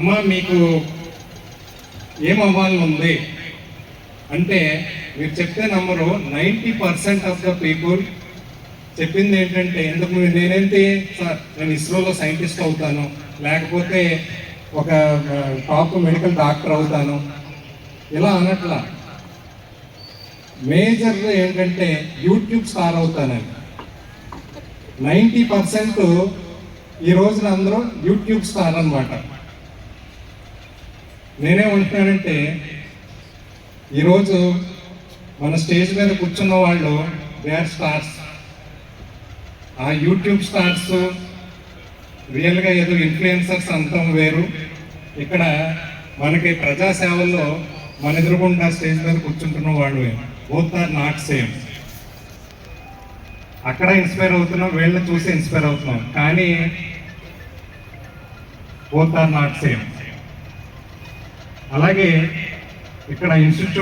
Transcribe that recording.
అమ్మ మీకు ఏం అవ్వాలని ఉంది అంటే మీరు చెప్తే నమ్మరు, 90% ఆఫ్ ద పీపుల్ చెప్పింది ఏంటంటే, ఎందుకు నేనేంటి సార్ నేను ఇస్రోలో సైంటిస్ట్ అవుతాను, లేకపోతే ఒక టాప్ మెడికల్ డాక్టర్ అవుతాను, ఇలా అనట్లా. మేజర్ ఏంటంటే యూట్యూబ్ స్టార్ అవుతానని. 90% ఈ రోజున అందరూ యూట్యూబ్ స్టార్ అనమాట. నేనేమంటున్నానంటే, ఈరోజు మన స్టేజ్ మీద కూర్చున్న వాళ్ళు దే ఆర్ స్టార్స్. ఆ యూట్యూబ్ స్టార్స్ రియల్గా ఏదో ఇన్ఫ్లుయెన్సర్స్ అంతం వేరు. ఇక్కడ మనకి ప్రజాసేవల్లో మన ఎదురుకుండా స్టేజ్ మీద కూర్చుంటున్న వాళ్ళు బోత్ ఆర్ నాట్ సేమ్. అక్కడ ఇన్స్పైర్ అవుతున్నాం, వీళ్ళని చూసి ఇన్స్పైర్ అవుతున్నాం, కానీ బోత్ ఆర్ నాట్ సేమ్. అలాగే ఇక్కడ ఇన్స్టిట్యూట్